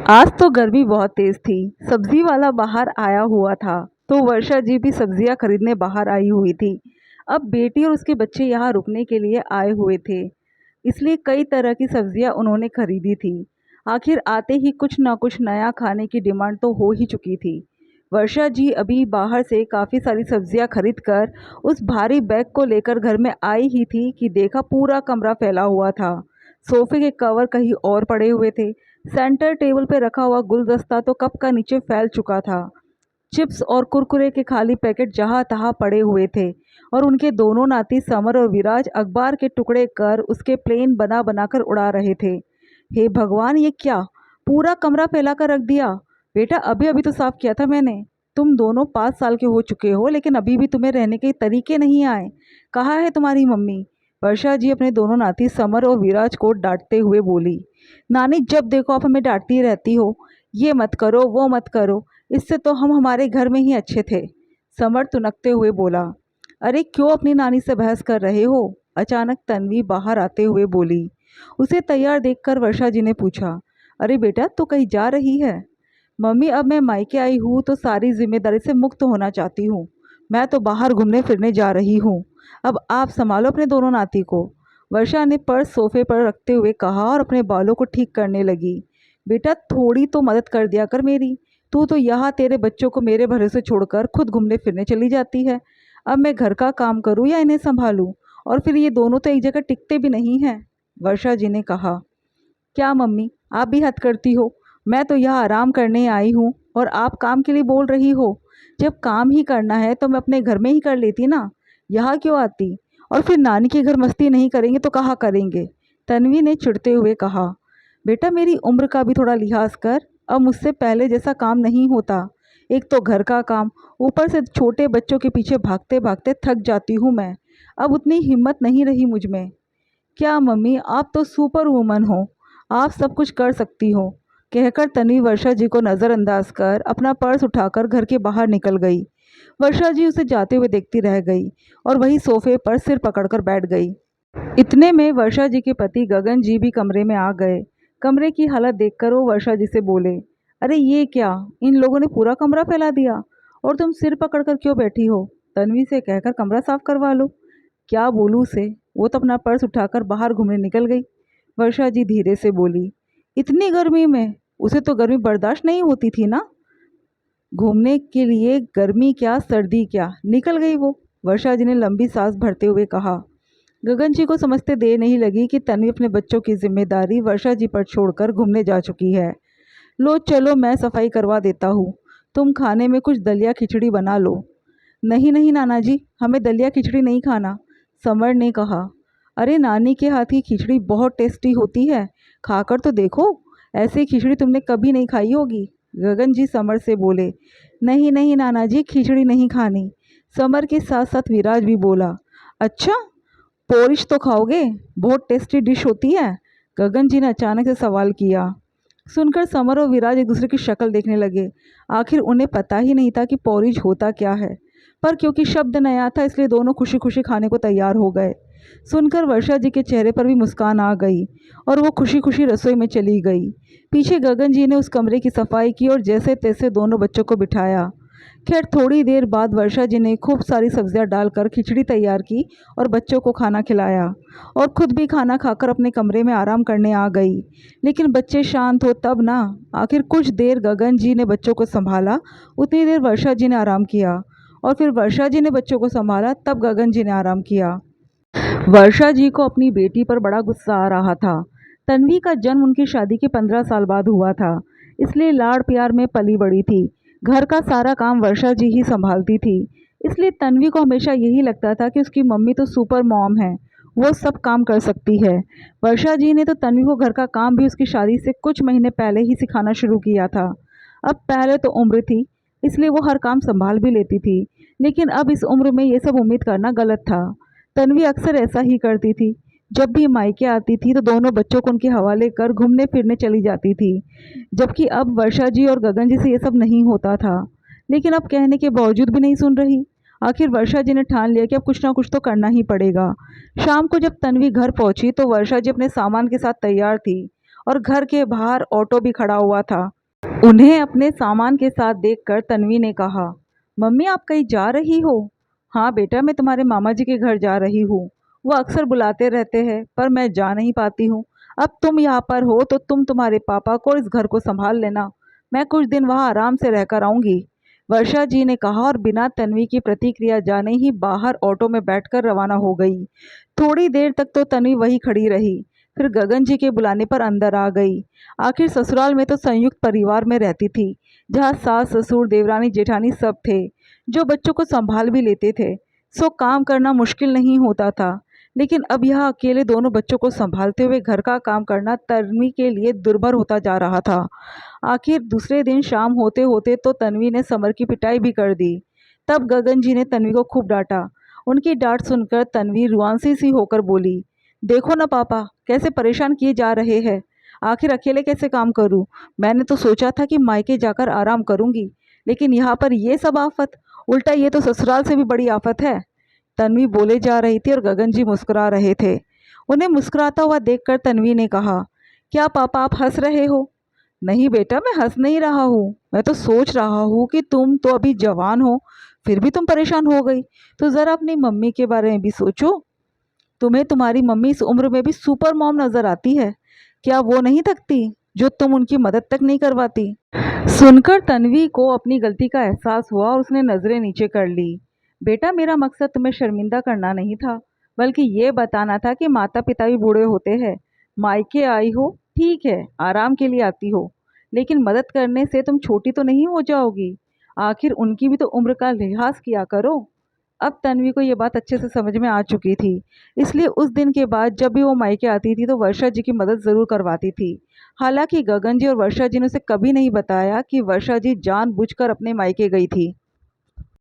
आज तो गर्मी बहुत तेज थी। सब्जी वाला बाहर आया हुआ था तो वर्षा जी भी सब्जियां खरीदने बाहर आई हुई थी। अब बेटी और उसके बच्चे यहाँ रुकने के लिए आए हुए थे, इसलिए कई तरह की सब्जियां उन्होंने खरीदी थी। आखिर आते ही कुछ ना कुछ नया खाने की डिमांड तो हो ही चुकी थी। वर्षा जी अभी बाहर से काफ़ी सारी सब्जियां खरीद कर उस भारी बैग को लेकर घर में आई ही थी कि देखा पूरा कमरा फैला हुआ था। सोफे के कवर कहीं और पड़े हुए थे। सेंटर टेबल पे रखा हुआ गुलदस्ता तो कप का नीचे फैल चुका था। चिप्स और कुरकुरे के खाली पैकेट जहाँ तहाँ पड़े हुए थे और उनके दोनों नाती समर और विराज अखबार के टुकड़े कर उसके प्लेन बना बनाकर उड़ा रहे थे। हे भगवान, ये क्या! पूरा कमरा फैला कर रख दिया। बेटा, अभी अभी तो साफ किया था मैंने। तुम दोनों 5 साल के हो चुके हो लेकिन अभी भी तुम्हें रहने के तरीके नहीं आए। कहाँ है तुम्हारी मम्मी? वर्षा जी अपने दोनों नाती समर और विराज को डांटते हुए बोली। नानी, जब देखो आप हमें डांटती रहती हो, ये मत करो वो मत करो। इससे तो हम हमारे घर में ही अच्छे थे। समर तुनकते हुए बोला। अरे क्यों अपनी नानी से बहस कर रहे हो? अचानक तन्वी बाहर आते हुए बोली। उसे तैयार देखकर वर्षा जी ने पूछा। अरे बेटा, तू कहीं जा रही है? मम्मी, अब मैं मायके आई हूँ तो सारी जिम्मेदारी से मुक्त होना चाहती हूँ। मैं तो बाहर घूमने फिरने जा रही हूँ। अब आप संभालो अपने दोनों नाती को। वर्षा ने पर्स सोफे पर रखते हुए कहा और अपने बालों को ठीक करने लगी। बेटा, थोड़ी तो मदद कर दिया कर मेरी। तू तो यहाँ तेरे बच्चों को मेरे भरोसे छोड़कर खुद घूमने फिरने चली जाती है। अब मैं घर का काम करूँ या इन्हें संभालूँ? और फिर ये दोनों तो एक जगह टिकते भी नहीं हैं। वर्षा जी ने कहा। क्या मम्मी, आप भी हद करती हो? मैं तो यहाँ आराम करने आई हूँ और आप काम के लिए बोल रही हो। जब काम ही करना है तो मैं अपने घर में ही कर लेती ना। यहाँ क्यों आती? और फिर नानी के घर मस्ती नहीं करेंगे तो कहाँ करेंगे? तन्वी ने चिढ़ते हुए कहा। बेटा, मेरी उम्र का भी थोड़ा लिहाज कर। अब मुझसे पहले जैसा काम नहीं होता। एक तो घर का काम, ऊपर से छोटे बच्चों के पीछे भागते भागते थक जाती हूँ मैं। अब उतनी हिम्मत नहीं रही मुझ में। क्या मम्मी, आप तो सुपर वूमन हो, आप सब कुछ कर सकती हो, कहकर तन्वी वर्षा जी को नज़रअंदाज कर अपना पर्स उठाकर घर के बाहर निकल गई। वर्षा जी उसे जाते हुए देखती रह गई और वही सोफे पर सिर पकड़कर बैठ गई। इतने में वर्षा जी के पति गगन जी भी कमरे में आ गए। कमरे की हालत देखकर वो वर्षा जी से बोले। अरे ये क्या! इन लोगों ने पूरा कमरा फैला दिया। और तुम सिर पकड़कर क्यों बैठी हो? तन्वी से कहकर कमरा साफ करवा लो। क्या बोलूँ उसे, वो तो अपना पर्स उठाकर बाहर घूमने निकल गई। वर्षा जी धीरे से बोली। इतनी गर्मी में? उसे तो गर्मी बर्दाश्त नहीं होती थी ना। घूमने के लिए गर्मी क्या सर्दी क्या, निकल गई वो। वर्षा जी ने लंबी सांस भरते हुए कहा। गगन जी को समझते देर नहीं लगी कि तन्वी अपने बच्चों की जिम्मेदारी वर्षा जी पर छोड़कर घूमने जा चुकी है। लो चलो, मैं सफाई करवा देता हूँ। तुम खाने में कुछ दलिया खिचड़ी बना लो। नहीं नहीं नाना जी, हमें दलिया खिचड़ी नहीं खाना, समर ने कहा। अरे नानी के हाथ की खिचड़ी बहुत टेस्टी होती है, खाकर तो देखो। ऐसी खिचड़ी तुमने कभी नहीं खाई होगी। गगन जी समर से बोले। नहीं नहीं नाना जी, खिचड़ी नहीं खानी। समर के साथ साथ विराज भी बोला। अच्छा, पोरिश तो खाओगे? बहुत टेस्टी डिश होती है, गगन जी ने अचानक से सवाल किया। सुनकर समर और विराज एक दूसरे की शक्ल देखने लगे। आखिर उन्हें पता ही नहीं था कि पोरिज होता क्या है, पर क्योंकि शब्द नया था इसलिए दोनों खुशी खुशी खाने को तैयार हो गए। सुनकर वर्षा जी के चेहरे पर भी मुस्कान आ गई और वो खुशी खुशी रसोई में चली गई। पीछे गगन जी ने उस कमरे की सफाई की और जैसे तैसे दोनों बच्चों को बिठाया। खैर, थोड़ी देर बाद वर्षा जी ने खूब सारी सब्जियां डालकर खिचड़ी तैयार की और बच्चों को खाना खिलाया और खुद भी खाना खाकर अपने कमरे में आराम करने आ गई। लेकिन बच्चे शांत हो तब ना। आखिर कुछ देर गगन जी ने बच्चों को संभाला, उतनी देर वर्षा जी ने आराम किया और फिर वर्षा जी ने बच्चों को संभाला, तब गगन जी ने आराम किया। वर्षा जी को अपनी बेटी पर बड़ा गुस्सा आ रहा था। तन्वी का जन्म उनकी शादी के 15 साल बाद हुआ था, इसलिए लाड़ प्यार में पली बड़ी थी। घर का सारा काम वर्षा जी ही संभालती थी, इसलिए तन्वी को हमेशा यही लगता था कि उसकी मम्मी तो सुपर मॉम है, वो सब काम कर सकती है। वर्षा जी ने तो तन्वी को घर का काम भी उसकी शादी से कुछ महीने पहले ही सिखाना शुरू किया था। अब पहले तो उम्र थी, इसलिए वो हर काम संभाल भी लेती थी, लेकिन अब इस उम्र में ये सब उम्मीद करना गलत था। तन्वी अक्सर ऐसा ही करती थी। जब भी मायके आती थी तो दोनों बच्चों को उनके हवाले कर घूमने फिरने चली जाती थी, जबकि अब वर्षा जी और गगन जी से ये सब नहीं होता था। लेकिन अब कहने के बावजूद भी नहीं सुन रही। आखिर वर्षा जी ने ठान लिया कि अब कुछ ना कुछ तो करना ही पड़ेगा। शाम को जब तन्वी घर पहुंची तो वर्षा जी अपने सामान के साथ तैयार थी और घर के बाहर ऑटो भी खड़ा हुआ था। उन्हें अपने सामान के साथ देखकर तन्वी ने कहा, मम्मी आप कहीं जा रही हो? हाँ बेटा, मैं तुम्हारे मामा जी के घर जा रही हूँ। वो अक्सर बुलाते रहते हैं पर मैं जा नहीं पाती हूँ। अब तुम यहाँ पर हो तो तुम तुम्हारे पापा को और इस घर को संभाल लेना। मैं कुछ दिन वहाँ आराम से रहकर आऊँगी, वर्षा जी ने कहा और बिना तन्वी की प्रतिक्रिया जाने ही बाहर ऑटो में बैठकर रवाना हो गई। थोड़ी देर तक तो तन्वी वहीं खड़ी रही, फिर गगन जी के बुलाने पर अंदर आ गई। आखिर ससुराल में तो संयुक्त परिवार में रहती थी, जहाँ सास ससुर देवरानी जेठानी सब थे, जो बच्चों को संभाल भी लेते थे। सो काम करना मुश्किल नहीं होता था। लेकिन अब यह अकेले दोनों बच्चों को संभालते हुए घर का काम करना तन्वी के लिए दुर्भर होता जा रहा था। आखिर दूसरे दिन शाम होते होते तो तन्वी ने समर की पिटाई भी कर दी। तब गगन जी ने तन्वी को खूब डांटा। उनकी डांट सुनकर तन्वी रुआंसी सी होकर बोली, देखो ना पापा कैसे परेशान किए जा रहे हैं। आखिर अकेले कैसे काम करूं? मैंने तो सोचा था कि मायके जाकर आराम करूंगी, लेकिन यहाँ पर ये सब आफत। उल्टा ये तो ससुराल से भी बड़ी आफत है। तन्वी बोले जा रही थी और गगन जी मुस्कुरा रहे थे। उन्हें मुस्कुराता हुआ देखकर तन्वी ने कहा, क्या पापा आप हंस रहे हो? नहीं बेटा, मैं हंस नहीं रहा हूँ। मैं तो सोच रहा हूँ कि तुम तो अभी जवान हो, फिर भी तुम परेशान हो गई। तो ज़रा अपनी मम्मी के बारे में भी सोचो। तुम्हें तुम्हारी मम्मी इस उम्र में भी सुपर मॉम नज़र आती है। क्या वो नहीं थकती जो तुम उनकी मदद तक नहीं करवाती? सुनकर तन्वी को अपनी गलती का एहसास हुआ और उसने नज़रें नीचे कर ली। बेटा, मेरा मकसद तुम्हें शर्मिंदा करना नहीं था, बल्कि ये बताना था कि माता पिता भी बूढ़े होते हैं। मायके आई हो, ठीक है, आराम के लिए आती हो, लेकिन मदद करने से तुम छोटी तो नहीं हो जाओगी। आखिर उनकी भी तो उम्र का लिहाज किया करो। अब तन्वी को ये बात अच्छे से समझ में आ चुकी थी, इसलिए उस दिन के बाद जब भी वो मायके आती थी तो वर्षा जी की मदद ज़रूर करवाती थी। हालांकि गगन जी और वर्षा जी ने उसे कभी नहीं बताया कि वर्षा जी जानबूझकर अपने मायके गई थी।